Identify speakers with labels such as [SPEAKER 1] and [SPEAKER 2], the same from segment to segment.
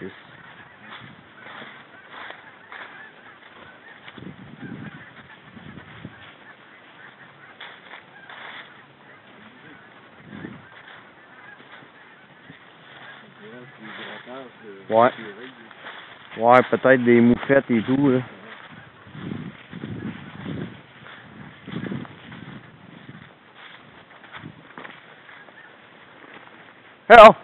[SPEAKER 1] Yes. Ouais. Ouais, peut-être des moufettes et tout, là. Hello!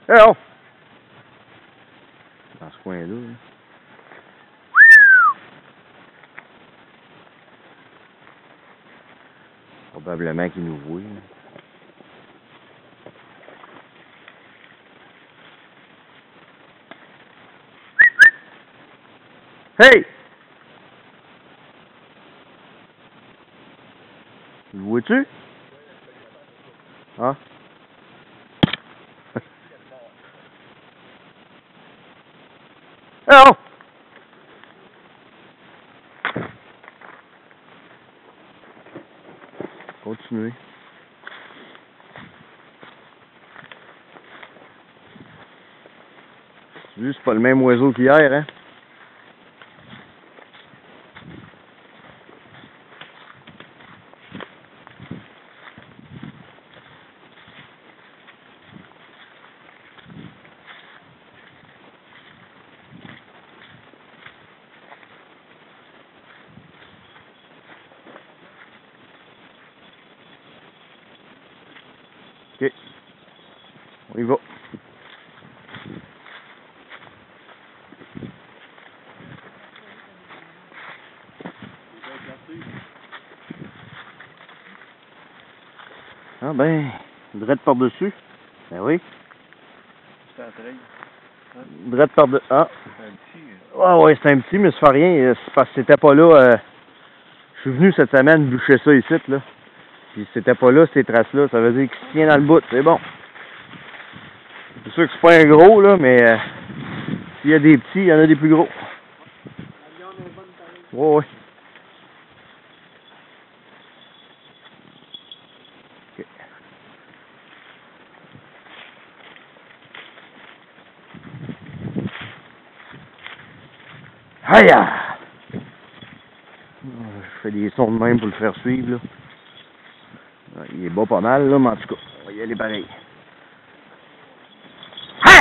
[SPEAKER 1] Hello! Dans ce coin-là, là. Probablement qu'ils nous voient, là. Hey! Le vois-tu? Hein? Hello! Continuez. Juste pas le même oiseau qu'hier, hein? Ok. On y va. Ah ben, drette par-dessus. Ben oui. Drette par-dessus. Ah. Ouais, ouais, c'est un petit, mais ça fait rien. C'est parce que c'était pas là. Je suis venu cette semaine boucher ça ici, là. Puis c'était pas là, ces traces-là. Ça veut dire qu'il se tient dans le bout. C'est bon. C'est sûr que c'est pas un gros, là, mais s'il y a des petits, il y en a des plus gros. Ouais, ouais. Ok. Aïe! Je fais des sons de même pour le faire suivre, là. Il est bas pas mal, là, mais en tout cas, on va y aller pareil. Aïe!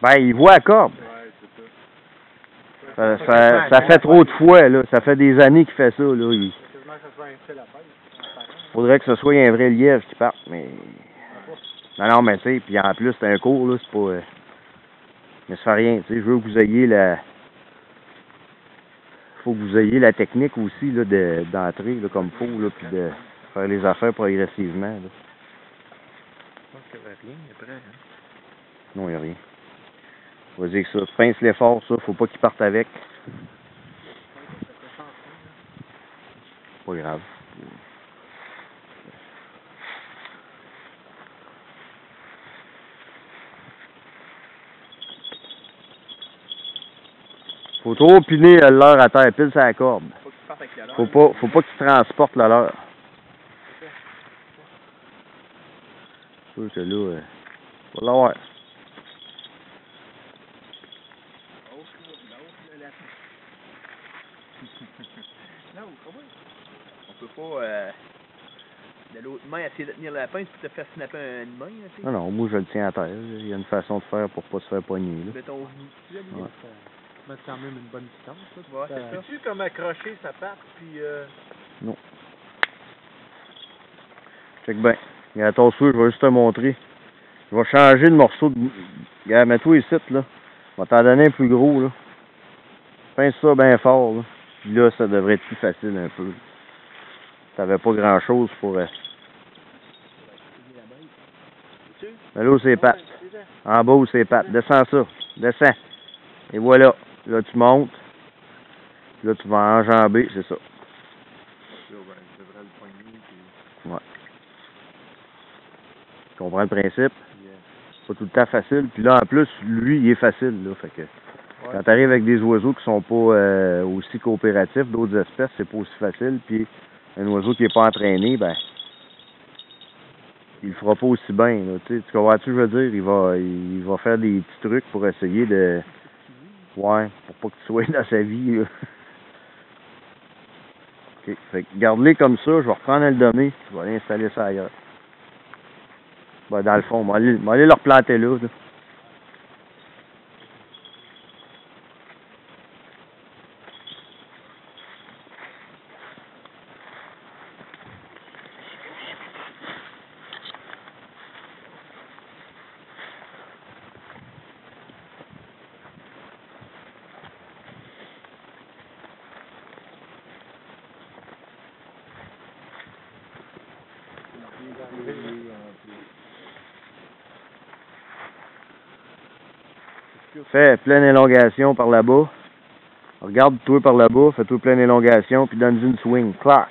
[SPEAKER 1] Ben, il voit à corde. Ça fait trop de fois, là. Ça fait des années qu'il fait ça, là. Faudrait que ce soit un vrai lièvre qui parte, mais... Non, non, mais tu sais, puis en plus, c'est un cours, là, c'est pas... Mais ça fait rien, tu sais, je veux que vous ayez la... Faut que vous ayez la technique aussi, là, d'entrer, là, comme faut, là, puis de faire les affaires progressivement, là.
[SPEAKER 2] Je pense qu'il n'y avait rien après, hein?
[SPEAKER 1] Non, il n'y a rien. Vas-y que ça. Pince-les fort, ça. Faut pas qu'ils partent avec. Pas grave. Faut trop piner le leurre à terre. Pile sur la corde. Faut pas qu'ils transportent le leurre. C'est sûr que là, faut l'avoir.
[SPEAKER 2] Non, comment? On peut pas, de l'autre main, essayer de tenir la pince puis te faire snapper une main, tu sais.
[SPEAKER 1] Non, non, moi je le tiens à terre. Il y a une façon de faire pour pas se faire pogner, là.
[SPEAKER 2] Mets ton genou dessus, à
[SPEAKER 1] Ouais.
[SPEAKER 3] Mettre quand même une bonne distance, là.
[SPEAKER 2] Ouais, c'est ça.
[SPEAKER 3] Peux-tu comme accrocher sa patte, puis
[SPEAKER 1] Non. Check bien. Regarde, attention, je vais juste te montrer. Je vais changer de morceau de... Regarde, mets-toi ici, là. Je vais t'en donner un plus gros, là. Pince ça bien fort, là. Puis là, ça devrait être plus facile un peu. T'avais pas grand-chose pour... Mais là où c'est pattes. En bas où c'est pattes. Descends ça. Descends. Et voilà. Là, tu montes. Là, tu vas enjamber, c'est ça. Ouais. Tu comprends le principe? C'est pas tout le temps facile. Puis là, en plus, lui, il est facile, là. Fait que...
[SPEAKER 3] Ouais.
[SPEAKER 1] Quand tu arrives avec des oiseaux qui sont pas aussi coopératifs, d'autres espèces, c'est pas aussi facile. Puis un oiseau qui est pas entraîné, ben il le fera pas aussi bien. Là, tu comprends-tu ce que je veux dire? Il va faire des petits trucs pour essayer de... Ouais, pour pas que tu sois dans sa vie. Là. OK. Fait que garde-les comme ça, je vais reprendre le donné, je vais aller installer ça ailleurs. Ben, dans le fond, on va aller le replanter là. Fais pleine élongation par là-bas. Regarde-toi par là-bas, fais-toi pleine élongation, puis donne une swing. Clac!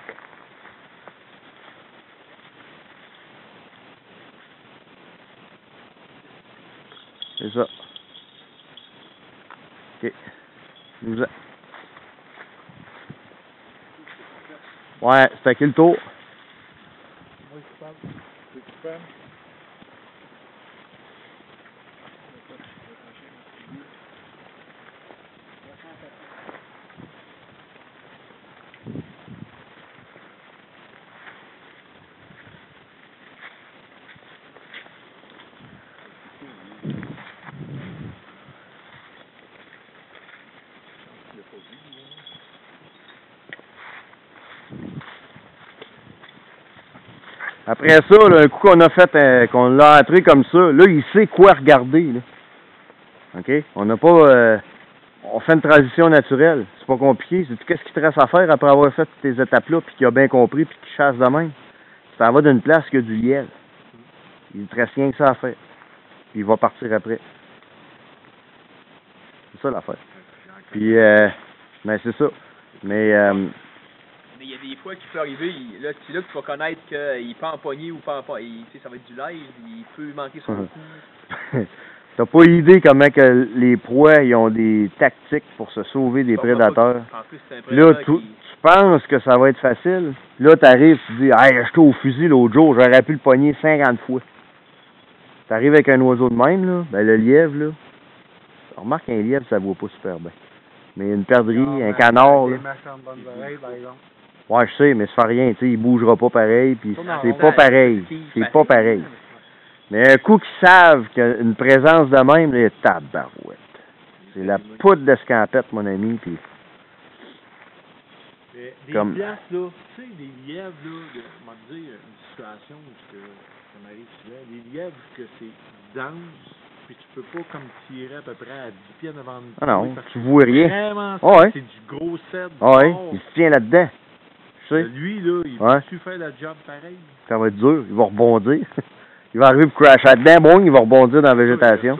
[SPEAKER 1] C'est ça. OK. Ouais, c'est à qui le tour?
[SPEAKER 3] Moi, je parle. C'est tu parles?
[SPEAKER 1] Après ça, là, un coup qu'on a fait, qu'on l'a entré comme ça, là, il sait quoi regarder. Là. OK? On n'a pas... on fait une transition naturelle. C'est pas compliqué. C'est qu'est-ce qu'il te reste à faire après avoir fait ces étapes-là, puis qu'il a bien compris, puis qu'il chasse de même. Tu t'en vas d'une place qui a du lièvre. Il te reste rien que ça à faire. Puis il va partir après. C'est ça l'affaire. Puis, ben c'est ça. Mais
[SPEAKER 2] il y a des fois qu'il peut arriver, là tu vas connaître qu'il peut empoigner ou pas empoigner. Ça va être du live, il peut manquer son coup.
[SPEAKER 1] T'as pas idée comment que les proies ils ont des tactiques pour se sauver des prédateurs.
[SPEAKER 2] En plus, c'est un
[SPEAKER 1] là,
[SPEAKER 2] prédateur
[SPEAKER 1] tu penses que ça va être facile. Là, t'arrives, tu dis, hey, j'étais au fusil l'autre jour, j'aurais pu le pogner 50 fois. T'arrives avec un oiseau de même, là, ben le lièvre, là. Remarque qu'un lièvre, ça vaut pas super bien. Mais une perdrix, un canard, là. Ouais, je sais, mais ça fait rien, tu sais, il bougera pas pareil, puis c'est pas pareil. C'est pas pareil. Mais un coup qu'ils savent qu'il y a une présence de même, là, tabarouette. C'est la poudre d'escampette, mon ami, puis...
[SPEAKER 3] Des
[SPEAKER 1] comme...
[SPEAKER 3] places, là, tu sais, des lièvres, là, on va te dire une situation où ça m'arrive souvent, des lièvres que c'est dense, puis tu peux pas comme tirer à peu près à 10 pieds devant nous.
[SPEAKER 1] Ah non, tu vois rien.
[SPEAKER 3] Vraiment,
[SPEAKER 1] oh, ouais.
[SPEAKER 3] C'est du gros cèdre.
[SPEAKER 1] Oh, ouais, il se tient là-dedans. Tu sais.
[SPEAKER 3] Lui, là, il va-tu faire le job pareil?
[SPEAKER 1] Ça va être dur, il va rebondir. Il va arriver pour crasher dedans, bon, il va rebondir dans la végétation.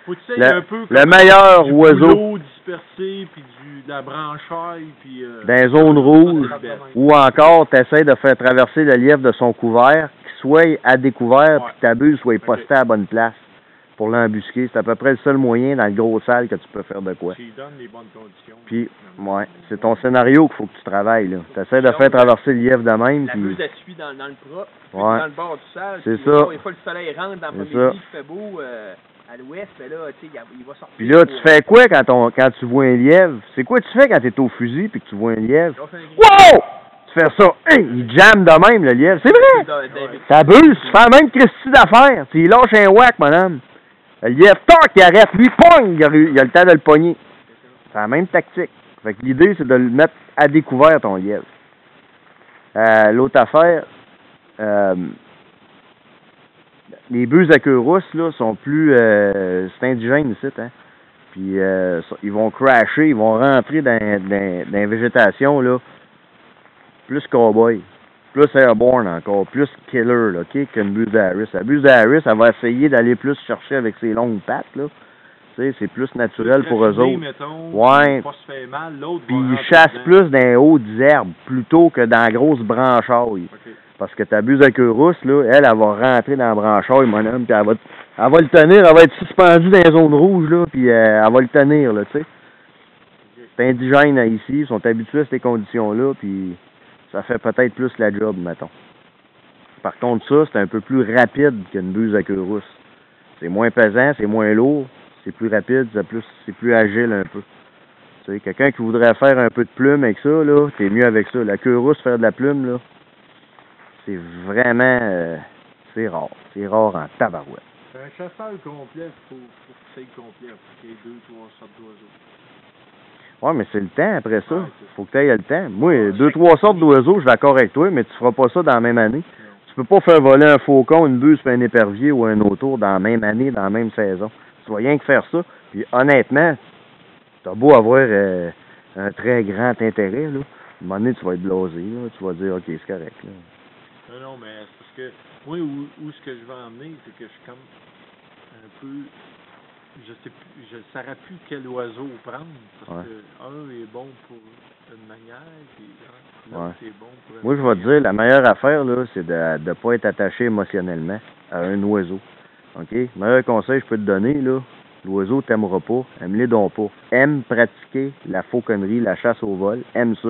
[SPEAKER 1] Le meilleur oiseau
[SPEAKER 3] dispersé, puis de la branchaille, puis
[SPEAKER 1] dans les zones rouges, ou encore tu essaies de faire traverser le lièvre de son couvert, qu'il soit à découvert, puis que ta buse soit postée à la bonne place pour l'embusquer. C'est à peu près le seul moyen dans le gros salle que tu peux faire de quoi.
[SPEAKER 3] Tu donnes les bonnes conditions.
[SPEAKER 1] Puis, ouais, c'est ton scénario qu'il faut que tu travailles, là. Tu essaies de faire traverser le lièvre de même,
[SPEAKER 2] la
[SPEAKER 1] puis...
[SPEAKER 2] buse elle suit dans le propre,
[SPEAKER 1] ouais.
[SPEAKER 2] dans le bord du salle.
[SPEAKER 1] C'est ça.
[SPEAKER 2] Des fois, le soleil rentre dans le midi, il fait beau à l'ouest, mais là, tu sais, il va sortir.
[SPEAKER 1] Puis là, tu fais quoi quand tu vois un lièvre? C'est quoi tu fais quand t'es au fusil puis que tu vois un lièvre? Wow! Tu fais ça, hey, il jamme de même, le lièvre. C'est vrai! Ta buse, tu fais la même Christy d'affaires. Tu lâches un whack, madame. Le lièvre, toc, il arrête. Lui, pogne, il a le temps de le pogner. C'est la même tactique. Fait que l'idée, c'est de le mettre à découvert, ton lièvre. L'autre affaire, les buses à queue rousse, là, sont plus... c'est indigène, ici, hein. Puis, ils vont crasher, ils vont rentrer dans la végétation, là, plus cowboy, plus airborne encore, plus killer, là, OK, qu'une buse d'Harris. La buse d'Harris, elle va essayer d'aller plus chercher avec ses longues pattes, là. Tu sais, c'est plus naturel pour eux autres.
[SPEAKER 3] Mettons,
[SPEAKER 1] ouais.
[SPEAKER 3] Pas se faire mal, l'autre
[SPEAKER 1] puis ils chassent plus dans les hautes herbes, plutôt que dans la grosse branchaille.
[SPEAKER 3] Okay.
[SPEAKER 1] Parce que ta buse à queue rousse, là, elle va rentrer dans le branchard, mon homme, puis elle va le tenir, elle va être suspendue dans les zones rouges, là, puis elle va le tenir, là, tu sais. C'est indigène ici, ils sont habitués à ces conditions-là, puis ça fait peut-être plus la job, mettons. Par contre, ça, c'est un peu plus rapide qu'une buse à queue rousse. C'est moins pesant, c'est moins lourd, c'est plus rapide, c'est plus agile un peu. Tu sais, quelqu'un qui voudrait faire un peu de plume avec ça, là, t'es mieux avec ça. La queue rousse, faire de la plume, là, c'est vraiment... c'est rare. C'est rare en tabarouette.
[SPEAKER 3] Un chasseur complet, faut que c'est complet, faut qu'il y ait 2-3 sortes d'oiseaux.
[SPEAKER 1] Ouais, mais c'est le temps après ça. Faut que tu aies le temps. Moi, 2-3 sortes d'oiseaux, je suis d'accord avec toi, mais tu feras pas ça dans la même année. Non. Tu peux pas faire voler un faucon, une buse, puis un épervier ou un autour dans la même année, dans la même saison. Tu vas rien que faire ça. Puis honnêtement, t'as beau avoir un très grand intérêt, là. À un moment donné, tu vas être blasé, là. Tu vas dire, OK, c'est correct, là.
[SPEAKER 3] Non, mais c'est parce que moi, où ce que je vais emmener, c'est que je suis comme un peu... Je sais plus, je ne saurais plus quel oiseau prendre, parce que un est bon pour une manière, puis l'autre est bon pour une
[SPEAKER 1] Moi, je vais te dire, la meilleure affaire, là, c'est de ne pas être attaché émotionnellement à un oiseau. OK? Le meilleur conseil que je peux te donner, là, l'oiseau t'aimera pas, aime-les donc pas. Aime pratiquer la fauconnerie, la chasse au vol, aime ça,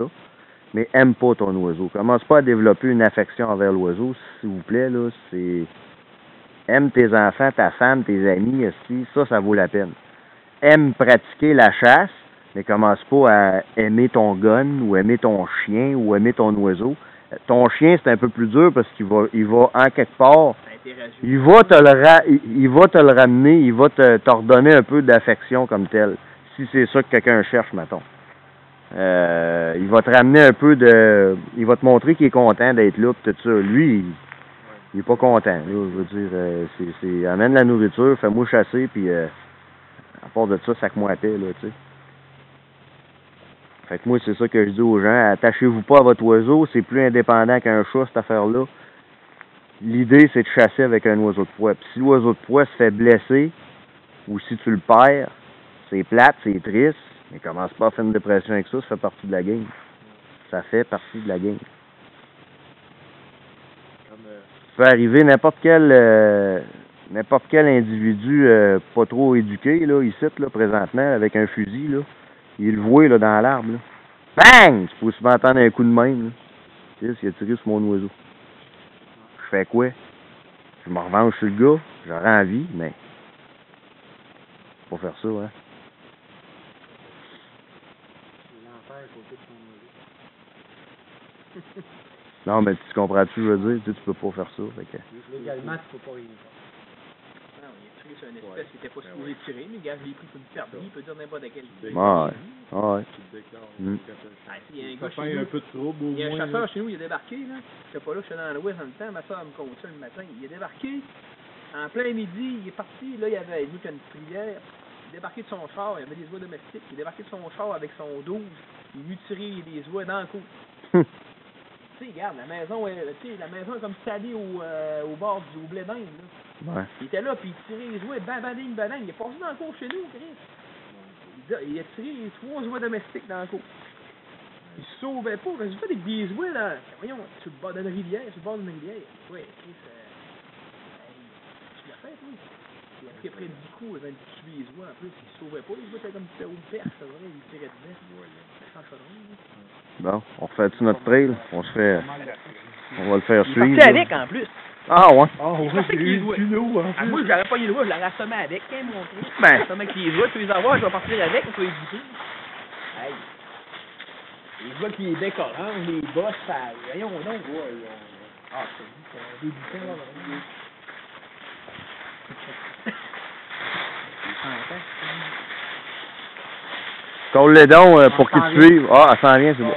[SPEAKER 1] mais aime pas ton oiseau. Commence pas à développer une affection envers l'oiseau, s'il vous plaît, là, c'est... Aime tes enfants, ta femme, tes amis, aussi, ça vaut la peine. Aime pratiquer la chasse, mais commence pas à aimer ton gun, ou aimer ton chien, ou aimer ton oiseau. Ton chien, c'est un peu plus dur parce qu'il va en quelque part, il va te le ramener, il va te redonner un peu d'affection comme tel. Si c'est ça que quelqu'un cherche, mettons. Il va te ramener un peu de... Il va te montrer qu'il est content d'être là, pis tout ça. Lui, il est pas content, là, je veux dire, c'est amène la nourriture, fais-moi chasser, puis à part de ça, sac-moi à paix, là, tu sais. Fait que moi, c'est ça que je dis aux gens, attachez-vous pas à votre oiseau, c'est plus indépendant qu'un chat, cette affaire-là. L'idée, c'est de chasser avec un oiseau de proie. Puis si l'oiseau de proie se fait blesser, ou si tu le perds, c'est plate, c'est triste, mais commence pas à faire une dépression avec ça fait partie de la game. Ça fait partie de la game. Peut arriver n'importe quel individu pas trop éduqué, là, ici, là, présentement, avec un fusil, là, il le voit, là, dans l'arbre, là. Bang! Tu peux souvent entendre un coup de main, là. Il a tiré sur mon oiseau. Je fais quoi? Je me revanche sur le gars, j'aurais envie, mais faut pas faire ça, hein. Non, mais tu comprends-tu, je veux dire, tu peux pas faire ça. Fait que...
[SPEAKER 2] Légalement, tu peux pas rien faire. Non, il a tiré sur une espèce qui n'était pas supposé tirer, mais gars, je l'ai pris pour une perdue, il peut dire n'importe quel.
[SPEAKER 1] Ouais.
[SPEAKER 3] Tu te déclares.
[SPEAKER 2] Il y a un gars chez nous,
[SPEAKER 3] un peu de trouble,
[SPEAKER 2] il y a un chasseur chez nous, il a débarqué, là. J'étais pas là, j'étais dans l'ouest en même temps, ma soeur me compte ça le matin. Il est débarqué, en plein midi, il est parti, là, il avait mis une prière. Il est débarqué de son char, il avait des oies domestiques, il est débarqué de son char avec son 12, il lui tirait des oies dans le cou. Tu sais, regarde, la maison est comme salée au bord du blé d'Inde, là.
[SPEAKER 1] Ouais.
[SPEAKER 2] Il était là, puis il tirait les oies, bading, bading. Il est passé dans le cours chez nous, Chris. Il a tiré les 3 oies domestiques dans le cours. Il se sauvait pas, parce que j'ai fait des oies, là. Voyons, sur le bord d'une rivière, Ouais, Chris, tu l'as fait, oui. Il a pris après 10 coups avant de tuer les oies, en plus. Il se sauvait pas, les oies étaient comme des hautes perches, c'est vrai, il tirait dedans.
[SPEAKER 1] Bon, on refait-tu notre trail? On va le faire suivre.
[SPEAKER 2] Il est parti avec, en plus.
[SPEAKER 1] Ah, ouais?
[SPEAKER 2] Moi, je l'aurais pas eu le doigt, je l'aurais assommé avec, hein, mon truc. Ben. Assommé avec les doigts, tu les avoir, je vais partir avec, on peut éviter. Hey. Les doigts qui les becs orange, les bosses, ça. Voyons donc. Ah, c'est des bouquins, là.
[SPEAKER 1] Colle les dons pour qu'ils te suivent. Ah, elle s'en vient, c'est bon.